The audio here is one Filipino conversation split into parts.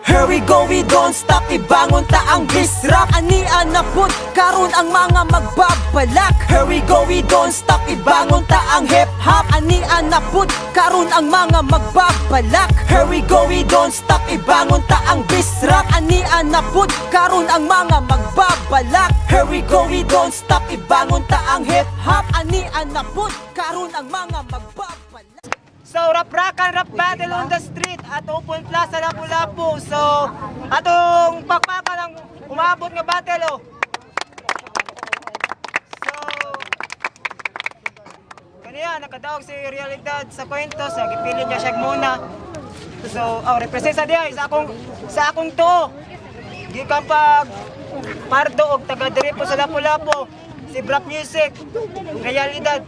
Here we go, we don't stop. Ibangon ta ang bisrak. Anian na pud karon ang mga magbabalak. Here we go, we don't stop. Ibangon ta ang hip-hop. Anian na pud karon ang mga magbabalak. Here we go, we don't stop. Ibangon ta ang bisrak. Anian na pud karon ang mga magbabalak. Here we go, we don't stop. Ibangon ta ang hip-hop. Anian na pud karon ang mga magbabalak. So, rap battle on the street at Open Plaza Lapu-Lapu. So, atong pakpaka ng umabot nga battle, oh. So, kaniya, nakadaog si Realidad sa kwento. So, gipili niya siya muna. So, represent sa diya, sa akong to. Gikan pag Pardo og taga diri po sa Lapu-Lapu. Si Brap Music, Realidad.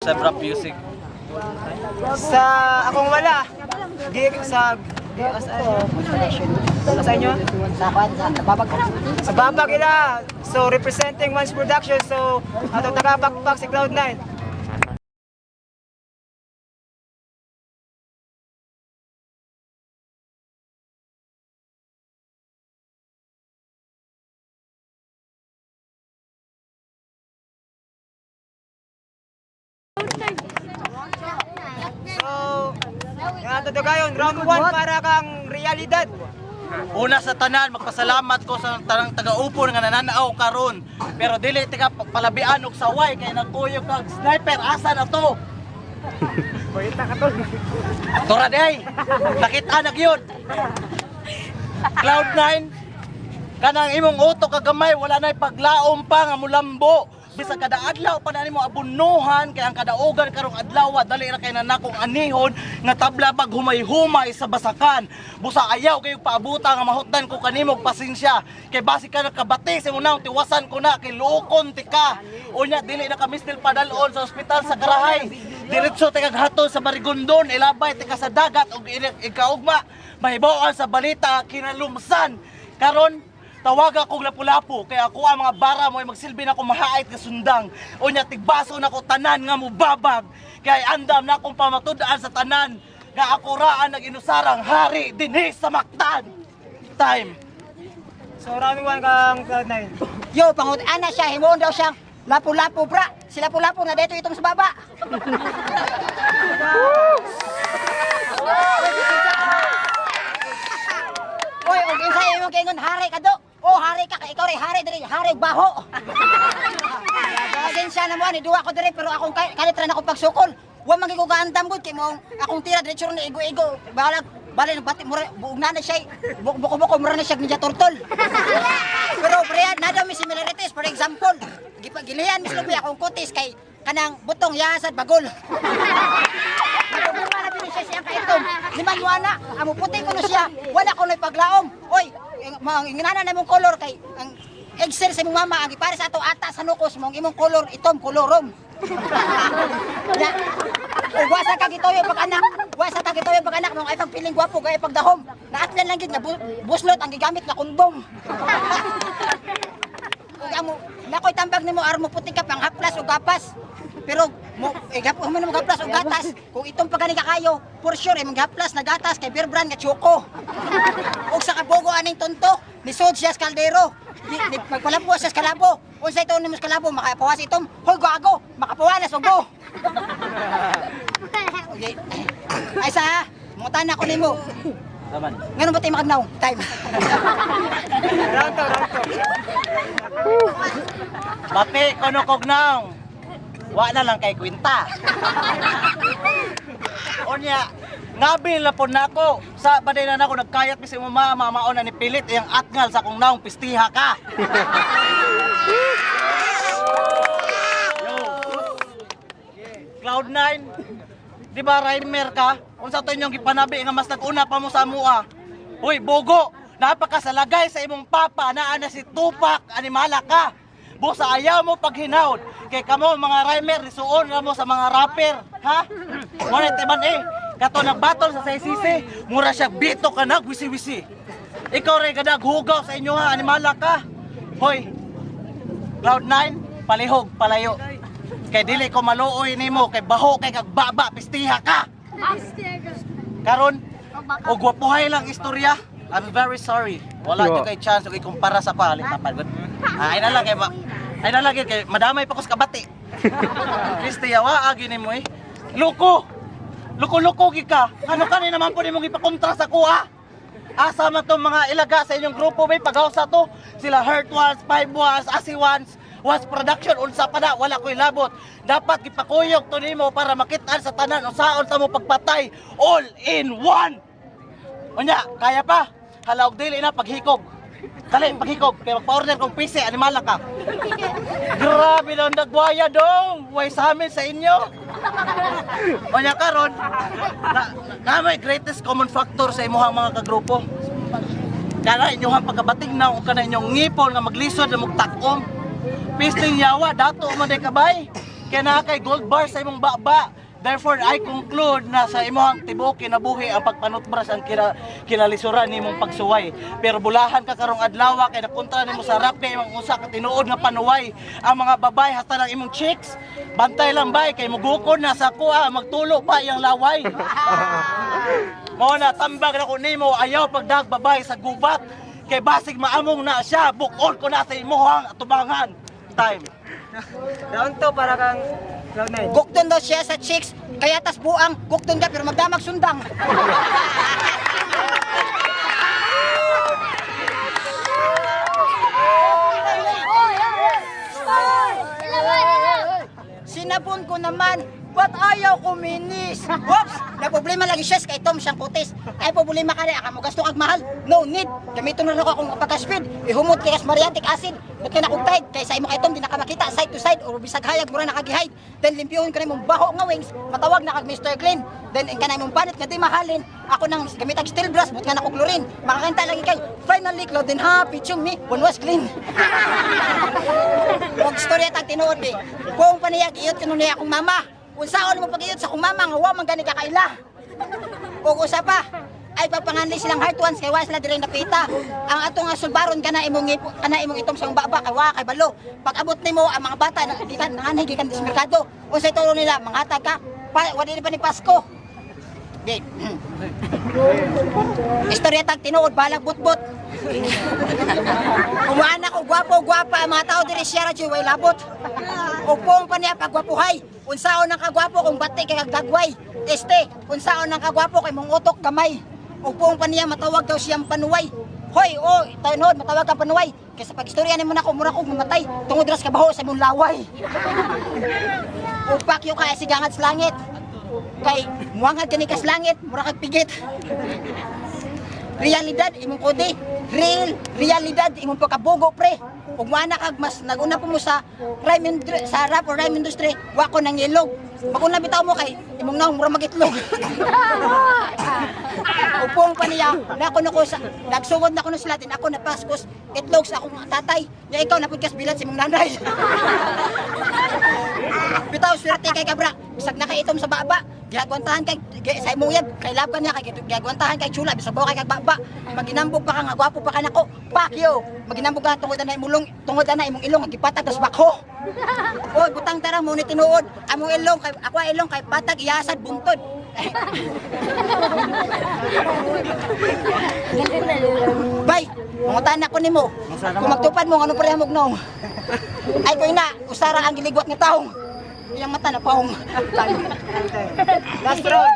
Sa Brap Music. Sa akong wala, sa inyo? Sa babag ila. So representing One's Production. So ato taga-backpack si Cloud9. So, nga to gayon, round 1 para kang Realidad. Una sa tanan, magpasalamat ko sa tanang taga-upo nga nananaaw karon. Pero dili tiga palabian og saway kay nagkuyog kag sniper asa na to. Boyita ka to. Tora day. Nakita na gyud. Cloud9 kanang imong utok kagamay wala nay paglaom pa nga mulambo. Bisag kada adlaw pa na nimo abunuhan kay ang kadaugan karong adlaw dali ra kay nanakong anihon nga tabla pag humay-humay sa basakan. Busa ayaw kay paabuta nga mahutdan ko kanimo pasensya kay basi ka nakabati sa unang tiwasan ko na kay luokon tika. Unya dili na kami still padalon sa ospital sa Karahay. Diretso tika hatol sa Marigondon ilabay tika sa dagat ug ikaugma mahibaw sa balita kinalumsan. Karon tawag akong Lapu-Lapu kay ako ang mga bara mo ay magsilbi na akong mahait ka sundang. Unya tigbaso na ko tanan nga mubabag kay andam na akong pamatud-an sa tanan nga ako raan nag-inusarang hari dinhi sa Mactan. Time. So round 1 kang Cloud9. Yo, pangut-ana siya, himuon daw siyang Lapu-Lapu bra. Si Lapu-Lapu na dito itong sa baba. Oy, og insay mo kingon hari ka do. Oh, hari ka kay ikaw ray hari diri, hari baho. Pasensya na mo ni duwa ko diri pero akong kanitra na ko pagsukol. Wa man gyud ko kaandam gud kay mo akong tira diretso ni igo-igo. Bali bati mo buog na siya. Buko-buko mo na siya ninja turtle. Pero Brian, nada mi similarities. For example, gilihan mismo akong kutis kay kanang butong yasad bagol. Problema na din siya siyang kaitom. Liman mo ana, amo puti ko no siya. Wala ko noy paglaom. Oy, inginana na mong color kay ang Excel sa imong mama ang ipare sa ato ata sa nukos mong imong color itom kolorom. Ya. Wasa ka gitoyo pag anak. Wasa ka gitoyo pag anak mong ay pagpiling gwapo gay pagdahom. Naatlan lang gid nga buslot ang gigamit nga kondom. Ug amo nakoy tambag nimo armo puti ka pang haplas ug gapas. Pero mo igapon mo nimo gaplas ug gatas. Kung itong pagani ka kayo, for sure imong gaplas na gatas kay beer brand nga choco. Ug sa kabogo aning tonto, lisod siya sa kaldero. Di magpalapo siya sa kalabo. Unsay ito nimo sa kalabo makapawas itom. Hoy gago, makapawanas og go. Okay. Ay sa, mutan ako nimo. Taman. Ngano ba tayo makagnaw? Time. Round 2. Bati kono kognaw. Wa na lang kay kwenta. Unya ngabil na po nako sa baday na nako nagkayat mi sa mama mamaon na ni pilit iyang atngal sa kong naong pistiha ka. Cloud9, di ba Raimer ka? Unsa to inyong gipanabi nga mas nag-una pa mo sa mua. Hoy, bogo, napakasalagay sa imong papa naa na si Tupac, animala ka. Busa ayaw mo paghinawd kay kamo mga Raimer risuon mo sa mga rapper, ha? Mo na timan Kato nagbatol sa CCC, mura siya bito ka nagwisi-wisi. Ikaw rin kadag hugaw sa inyo ha, animala ka. Hoy, Cloud9, palihog, palayo. Kay dili ko maluoy nimo, kay baho kay kag baba, pistiha ka. Karon, og wapuhay lang istorya. I'm very sorry. Wala Yo. jud kay chance og ikumpara sa ko halin tapal. Ay na lang kay ay na lang kay madamay pa ko sa kabati. Pistiha wa agi nimo eh. Loko. Loko-loko gi ka. Ano kani naman po nimong ipakontra sa kuha? Asa man tong mga ilaga sa inyong grupo bay pagawsa to. Sila Hurt Ones, Five Ones, Asi Ones, Was Production unsa pa na wala ko'y labot. Dapat gipakuyog to nimo para makit-an sa tanan unsaon sa mo pagpatay all in one. Unya, kaya pa? Halaog dili na paghikog. Dali, paghikog. Kaya magpa-order kong PC, animala ka. Grabe na nagwaya dong. Way sa amin sa inyo. O niya karon, na may greatest common factor sa imuhang mga kagrupo. Kana inyong pagkabating na o kana inyong ngipon nga maglisod na magtakom. Pisting yawa, dato man day kabay. Kaya na kay gold bar sa imong baba. Therefore, I conclude na sa imong tibuok kinabuhi ang pagpanutbras ang kinalisuran nimong pagsuway. Pero bulahan ka karong adlaw kay nakontra nimo sa rap kay imong usa ka tinuod nga panuway. Ang mga babay hasta lang imong chicks, bantay lang bay kay mugukod na sa kuha magtulo pa iyang laway. Mao na tambag na ko nimo ayaw pagdag babay sa gubat kay basig maamong na siya bukod ko na sa imong atubangan. Time. Round 2 para kang Cloud9. Gukton daw siya sa chicks, kaya tas buang, gukton ka pero magdamag sundang. Sinabon ko naman, ba't ayaw kuminis? Whoops! Naproblema lagi siya kay Tom siyang kutis. Ay problema ka rin, mo gasto kag mahal. No need. Gamiton na ako akong pagka-speed. Ihumot kay mariatic acid. Ba't ka nakugtahid? Kay sa imo kay Tom, di na ka makita side to side or bisag hayag mura nakagihide. Then limpyuhin ka na imong baho nga wings. Matawag na kag Mr. Clean. Then ka na imong panit nga di mahalin. Ako nang gamit ang steel brush, but nga nakuklorin. Makakanta lagi kay finally cloud and happy chung me. One was clean. Huwag storya tag tinuod di. Kung paniyag iyot kuno niya akong mama. Unsaon mo pag-iyot sa akong mama nga wa man gani kakaila. Ug usa pa ay pagpanganli silang Heart Ones kay wa sila diri napita. Ang ato nga sulbaron kana imong itom sa baba kay wa kay balo. Pag abot nimo ang mga bata na gikan nanganay gikan sa merkado. Unsay turo nila manghatag ka? Wa di pa ni Pasko. Di. Istorya tag tinuod balag butbot. Umuana ko gwapo-gwapa ang mga tao diri siya radyo way labot. Upong pa niya pagwapuhay. Unsaon ang kagwapo kung bati kay kagdagway. Este, unsaon ang kagwapo kay mong utok kamay. Upong pa niya matawag daw siyang panuway. Hoy, tainod matawag ka panuway. Kaysa pag-istorya nimo nako mura kog mamatay tungod ras kabaho sa imong laway. Upak yo kay sigangat sa langit. Kay muangad kani kas langit, mura kag pigit. Realidad imong kode, realidad imong pagkabugo pre. Ug mana kag mas naguna po mo sa rap or rhyme industry, wa ko nang ilog. Maguna bitaw mo kay imong naong mura magitlog. Upong pa niya, nako sa nagsugod na ko sa Latin, ako na paskos itlog sa akong tatay. Nya ikaw napud kas bilat sa imong nanay. Bitaw swerte kay kabra, bisag nakaitom sa baba. Gagwantahan kay sa imong yab, kay lab ka niya kay gagwantahan kay chula bisag kay kag baba. Maginambog pa ka nga gwapo pa ka nako. Pakyo, maginambog ka tungod na imong tungod na imong ilong gipatag tas bakho. Oy, butang tarang mo ni tinuod. Among ilong kay ako ilong kay patag iyasad buntod. Bay, mangutan ako nimo. Kung magtupad mo ano parehas nong. Ay ko ina, usara ang giligwat nga taong. Iyang mata na paong. Last round.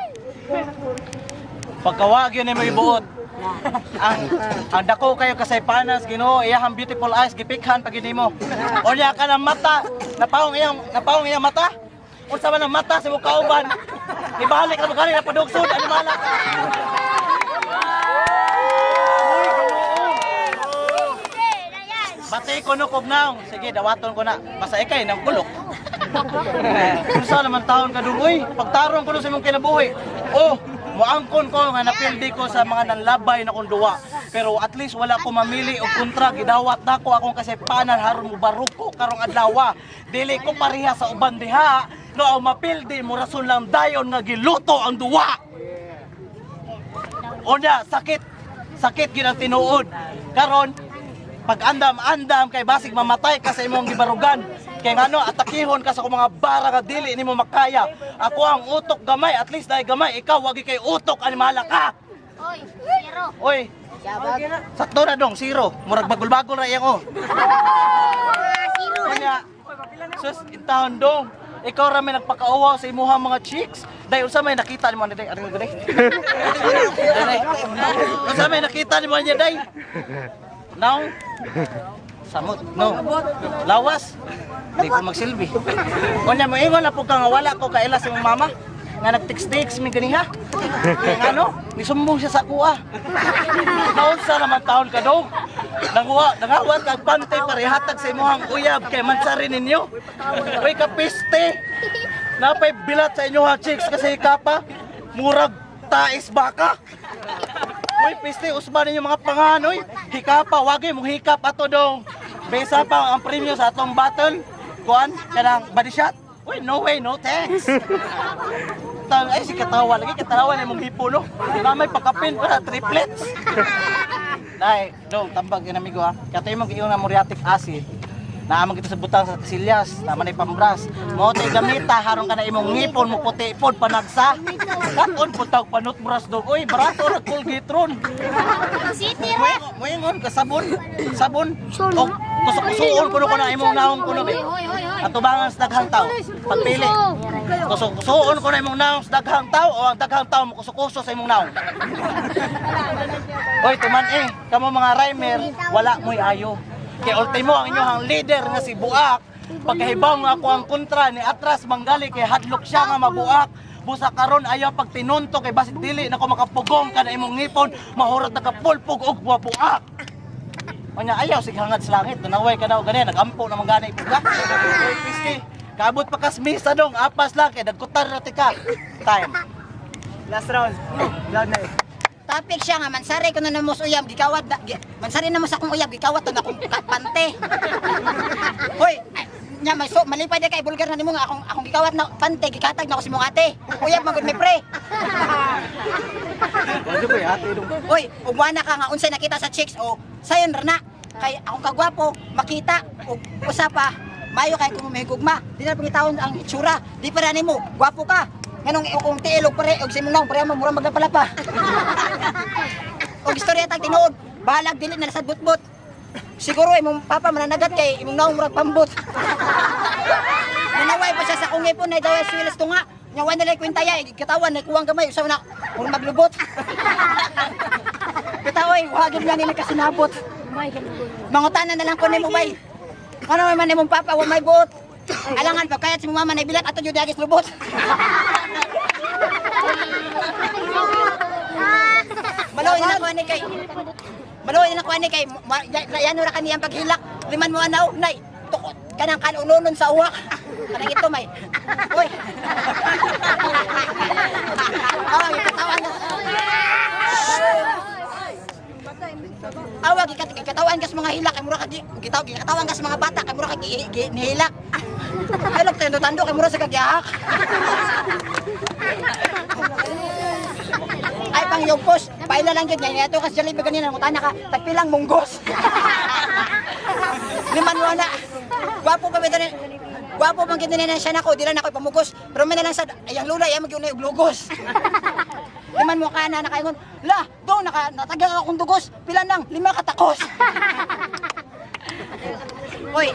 Pagkawag yun mo ibuot. Ang dako kayo kasaypanas Ginoo iyang beautiful eyes gipikhan pag mo. Unya ka ng mata, napaong iyang mata. Unsa man ang mata sa mukauban. Ibalik na magani na padugsod ano mala. Bati ko no kognaw. Sige dawaton ko na. Basta ikay nang kulok. Unsa naman taon ka dugoy? Pagtarong ko no sa imong kinabuhi. Oh, muangkon ko nga napildi ko sa mga nanlabay na kong duwa. Pero at least wala ko mamili og kontra gidawat nako akong kasaypanan haron mo baruko karong adlaw. Dili ko pareha sa uban diha no ang mapildi mo rason lang dayon nga giluto ang duwa. Unya, sakit gyud ang tinuod. Karon pag andam-andam kay basig mamatay ka sa imong gibarugan. Kay ngano atakihon ka sa akong mga bara nga dili nimo makaya. Ako ang utok gamay, at least dai gamay, ikaw wagi kay utok animala ka. Oy, zero. Oy, sakto na dong, zero. Murag bagol-bagol ra iyang Zero. Kanya, sus, intahon dong. Ikaw ra may nagpakauwaw sa imuhang mga chicks. Dahil unsa may nakita nimo ni day? Ari ko day. Unsa may nakita nimo niya day? Now, samot, no. Lawas. Di ko magsilbi. Kunya mo ingon na po ka nga wala ko kaila sa imong mama. Nga nag-text-text mi ganiha. Kaya ano, nisumbong siya sa kuha. Naunsa naman taon ka daw. Nangawat kag pante parehatag sa imuhang uyab kay mansari ninyo. Uy kapiste. Napay bilat sa inyo ha chicks kasi kapa murag tais baka. Uy piste usban ninyo mga panganoy. Hikapa wagi mong hikap ato dong. Besa pa ang premyo sa atong battle. Kuan kanang body shot. Uy no way no thanks. Ay si katawa lagi katawa na mong hipo no. Namay pakapin para triplets. Dai, dong tambag yun amigo ha. Kaya mo giingon nga muriatic acid. Naamang kita sa butang sa kasilyas, naman ay pambras. Mo tay gamita harong ka na imong ngipon mo puti pod panagsa. Katon putag panot muras dog. Oy, barato ra Colgate ron. City ra. Moingon ka sabon. O kusok-kusuon kuno ko na imong naong kuno be. Hoy. Atubangan sa daghang tawo. Pagpili. Kusok-kusuon ko na imong naong sa daghang tawo o ang daghang tawo mo kusok-kuso sa imong naong. Oy, tuman kamo mga rhymer, wala mo'y ayo. Kay ultimo ang inyong leader nga si Buak, pagkahibaw nga ako ang kontra ni Atras Manggali kay hadlok siya nga mabuak. Busa karon ayaw pag tinunto kay basig dili nako makapugong ka na imong ngipon, mahurat na kapulpog og buak. Anya ayaw sig hangad sa langit, nanaway ka daw gani nagampo na mangani puga. Oy, pisti, kaabot pa kas misa dong, apas lang kay dagkutar ra tika. Time. Last round. Loud na eh. Topic siya nga, mansari ko na namos uyab, gikawat, mansari na mo sa akong uyab, gikawat na akong pante. Hoy, nya malipay na kay bulgar na nimo nga akong gikawat na pante, gikatag na ako si mong ate. Uyab magud may pre. Ano ba ate dong? Hoy, ugwana ka nga unsay nakita sa chicks o sayon ra na. Kay akong kagwapo, makita ug usa pa mayo kay kung may gugma. Di na pangitawon ang itsura. Di pa nimo, gwapo ka. Nganong kung tiilog pare og simunaw pare mo murang magapalapa. Og istorya tag tinuod, balag dili na sa butbut. Siguro imong papa mananagat kay imong naong murag pambot. Nanaway pa siya sa kung ipon na daw silas tunga. Nya wa nilay kwentaya katawan na kuwang gamay usaw na murag maglubot. Katawoy, wagid nga nila kasinabot. Mangutanan na lang ko nimo bay. Ano man imong papa wa may buot. Alangan pa kayat si mama na bilat ato jud agis lubot. Maloy na ko ani kay yano ra kaniyang paghilak liman mo anaw nay tukot kanang kanununon sa uwak kanang ito may oy ay katawan awag katawan kas mga hilak kay mura ka katawan kas mga bata kay mura ka nihilak ay lok tando kay mura sa kagyak ay pang yung post, paila lang yun yan. Ito kasi jalebi ganyan, mutana ka, tagpilang munggos. Liman mo na, gwapo pa ba rin, gwapo pang ginanin siya na ko, di lang ako ipamugos. Pero may na lang sa, ayang lula, ayang mag-yun na yung glugos. Liman mo ka na, nakaingon, la, doon, natagyan akong dugos, pila nang, 5 katakos. Hoy,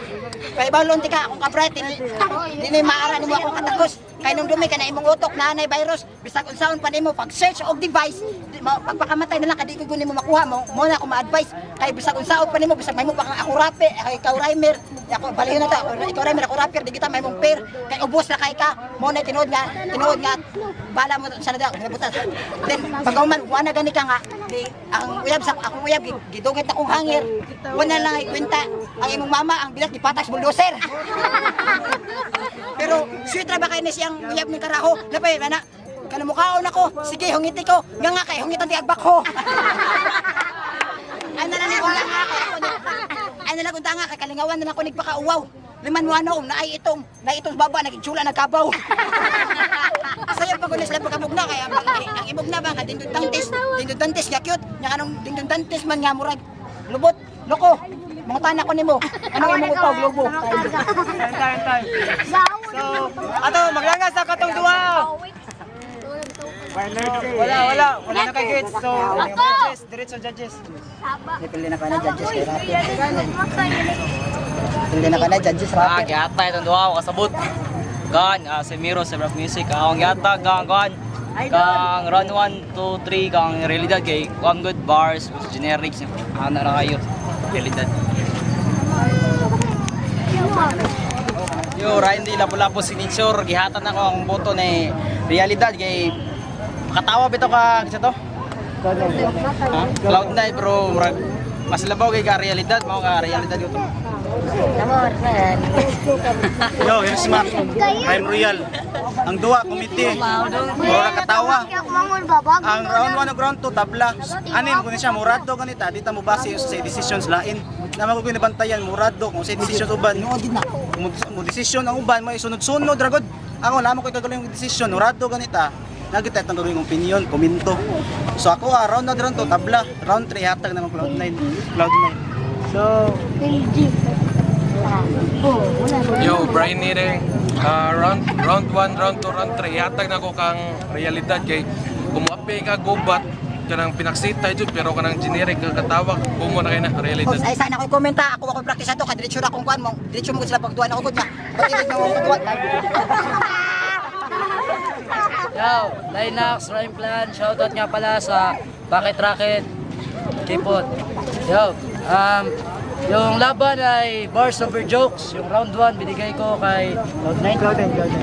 kay balon ti ka akong kabrat, dili maara nimo akong katakos. Kay nung dumi ka na imong utok na anay virus, bisag unsaon pa nimo pag search og device, pagpakamatay na lang kadi ko nimo makuha mo na ako ma-advise. Kay bisag unsaon pa nimo bisag may mo pa kang ako rape, ikaw rhymer, ako balihin na ta, ikaw rhymer ako rapper, di kita may mong pair. Kay ubos na kay ka, mo na tinuod nga bala mo sa nada nabutan. Then pagauman wala gani ka nga, di ang uyab sa akong uyab gidugit akong hanger. Wala lang ikwenta ang imong mama ang bilat ni patas bulldozer. Pero sweet ra ba kay ni siyang uyab ni karaho? Napay ana kanamukhaon ako. Sige hungiti ko. Nga kay hungitan ti agbak ko. Ay na lang unta nga kay kalingawan na lang ko nagpakauwaw. liman mo ano, naay itong baba, nagitsula, nagkabaw. Sayo pag ulis lang pagkabog na, kaya ang ibog na ba, nga dindon tantis, nga cute, nga anong dindon tantis man nga murag, lubot, loko, mga tanak ko nimo, anong imong upag, lobo. Time. So, ato, maglangas sa katong duha. Wala na kay gate. So, judges, diretso judges. Pili na ka na judges kay Rapi. Pili na ka na judges Rapi. Gyata itong duha ako kasabot. Kan si Miro sa Rap Music. Ang gyata kang run 1 2 3 kang realidad kay one good bars generics ana ra kayo realidad. Yo ra hindi lapo-lapo signature gihatan ako ang boto ni realidad kay makatawa bitaw ka sa to. Cloud9 bro, murag mas labaw kay ka realidad mao ka realidad ko to. Yo, here's Mac. I'm Royal. Ang duwa, committee. Mura katawa. Ang round 1 ug round 2 tabla. Anin kun siya murado ganita, dita mo base sa decisions lain. Na magkuy ni bantayan murado kung sa decisions uban. Mo decision ang uban mo isunod-sunod ragod. Ako lamang koy kagaling decision, murado ganita. Nagitay tang gagawing opinion, komento. So ako round 1 round 2 tabla, round 3 hatag na Cloud9. So, Yo, Brian Nireng, round 1, round 2, round 3, hatag na ko kang realidad kay kumuapi ka gubat kanang pinaksita jud pero kanang generic ka katawag kumo na kay na realidad. Ay sana ko komenta, ako practice ato, kadiretso na kung kuan mo, diretso mo sila pagduan ako gud na. Pag-inig na mo pagduan. Yo, Linux, Rhyme Plan, shoutout nga pala sa Bakit Racket, Kipot. Yo, yung laban ay Bars Over Jokes. Yung round 1 binigay ko kay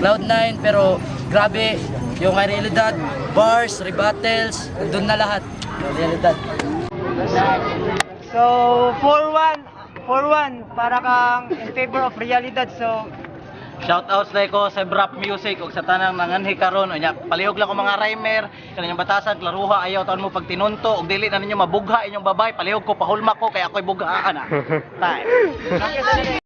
Cloud9 pero grabe yung kay Realidad, Bars, Rebattles, nandun na lahat. Realidad. so 4-1 para kang in favor of realidad. So, Shoutouts na ko sa Rap Music ug sa tanang nanganhi karon unya palihog lang ko mga rhymer kanang batasan klaruha ayaw taon mo pag tinunto ug dili na ninyo mabugha inyong babay palihog ko pahulma ko kay ako'y bughaan na. Time.